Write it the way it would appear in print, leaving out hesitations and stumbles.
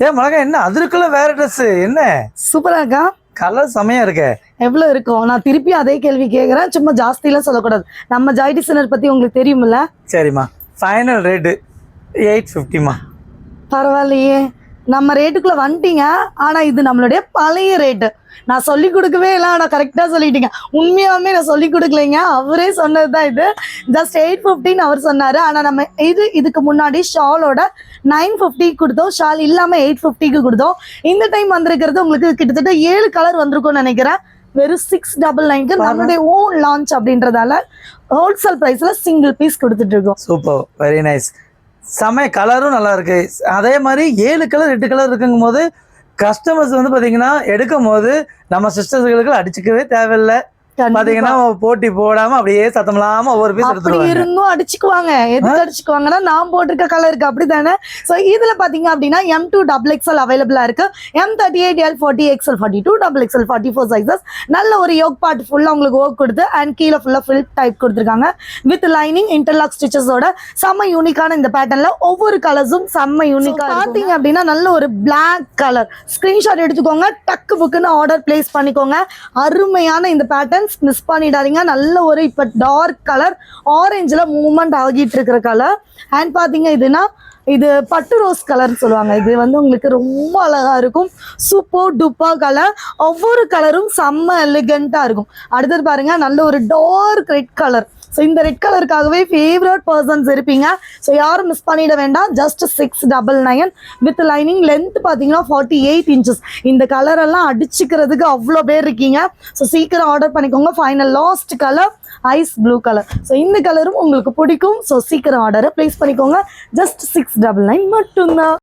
ஏன் மிளகா என்ன அதற்குள்ள வேற ட்ரெஸ் என்ன சூப்பரா இருக்கா? கலர் செமையா இருக்கே. எவ்வளவு இருக்கும்? நான் திருப்பி அதே கேள்வி கேட்குறேன், சும்மா ஜாஸ்தியெல்லாம் சொல்லக்கூடாது. நம்ம ஜாய் டிசைனர் பத்தி உங்களுக்கு தெரியுமில்ல? சரிம்மா, ஃபைனல் ரேட்டு 850மா. பரவாயில்லையே, நம்ம ரேட்டுக்குள்ள வந்துட்டீங்க. ஆனா இது நம்மளுடைய பழைய ரேட்டு. நான் சொல்லி கொடுக்கவே இல்லை, ஆனால் கரெக்டாக சொல்லிட்டீங்க. உண்மையாலுமே நான் சொல்லி கொடுக்கலைங்க, அவரே சொன்னது தான். இது ஜஸ்ட் 850 அவர் சொன்னார். ஆனால் நம்ம இதுக்கு முன்னாடி ஷாலோட 950 கொடுத்தோம், ஷால் இல்லாமல் 850க்கு கொடுத்தோம். இந்த டைம் வந்திருக்கிறது உங்களுக்கு கிட்டத்தட்ட 7 கலர் வந்திருக்கும்னு நினைக்கிறேன். வெறும் 699க்கு நம்மளுடைய ஓன் லான்ச் அப்படின்றதால ஹோல்சேல் ப்ரைஸில் சிங்கிள் பீஸ் கொடுத்துட்டு இருக்கோம். Super, very nice. செமைய கலரும் நல்லா இருக்கு. அதே மாதிரி 7 கலர் 8 கலர் இருக்குங்கும் போது கஸ்டமர்ஸ் வந்து பாத்தீங்கன்னா எடுக்கும் போது நம்ம சிஸ்டர்ஸ்களுக்கு அடிச்சுக்கவே தேவையில்லை. பாத்தீங்கன்னா போட்டி போடாம அப்படியே சத்தம் இல்லாம ஒவ்வொரு பீஸ் அப்படி இருந்தும் அடிச்சுக்குவாங்க. எதுக்கு அடிச்சுக்குவாங்கன்னா நான் போட்டிருக்க கலருக்கு அப்படித்தானே. ஸோ இதுல பாத்தீங்க அப்படின்னா M2 XXL அவைலபிளா இருக்கு. M38 L 40 XL 42 XXL 44 sizes. நல்ல ஒரு யோக் பார்ட் ஃபுல்லா உங்களுக்கு ஒர்க் கொடுத்து அண்ட் கீழே ஃபுல்லா ஃபில் டைப் கொடுத்துருக்காங்க வித் லைனிங் இன்டர்லாக் ஸ்டிச்சஸோட. செம்ம யூனிக்கான இந்த பேட்டர்ன்ல ஒவ்வொரு கலர்ஸும் செம்ம யூனிக்கா பாத்தீங்க அப்படின்னா நல்ல ஒரு பிளாக் கலர். ஸ்கிரீன்ஷாட் எடுத்துக்கோங்க, டக்கு புக்குன்னு ஆர்டர் பிளேஸ் பண்ணிக்கோங்க. அருமையான இந்த பேட்டர்ன் மிஸ் பண்ணிடாதீங்க. நல்ல ஒரு இப்ப டார்க் கலர் ஆரஞ்சுல மூவ்மெண்ட் ஆகிட்டு இருக்கிற கலர். அண்ட் பாத்தீங்க இதுனா இது பட்டு ரோஸ் கலர் சொல்லுவாங்க. இது வந்து உங்களுக்கு ரொம்ப அழகா இருக்கும். சூப்பர் டூப்பா கலர். ஒவ்வொரு கலரும் செம்ம எலிகண்டா இருக்கும். அடுத்தது பாருங்க நல்ல ஒரு டார்க் ரெட் கலர். ஸோ இந்த ரெட் கலருக்காகவே ஃபேவரட் பர்சன்ஸ் இருப்பீங்க. ஸோ யாரும் மிஸ் பண்ணிட வேண்டாம். Just 699 with lining. லென்த் பார்த்தீங்கன்னா 48 inches. இந்த கலரெல்லாம் அடிச்சுக்கிறதுக்கு அவ்வளோ பேர் இருக்கீங்க. ஸோ சீக்கிரம் ஆர்டர் பண்ணிக்கோங்க. Final last colour is blue colour. So இந்த கலரும் உங்களுக்கு பிடிக்கும். ஸோ சீக்கிரம் ஆர்டரை ப்ளேஸ் பண்ணிக்கோங்க. ஜஸ்ட் 699 மட்டும்தான்.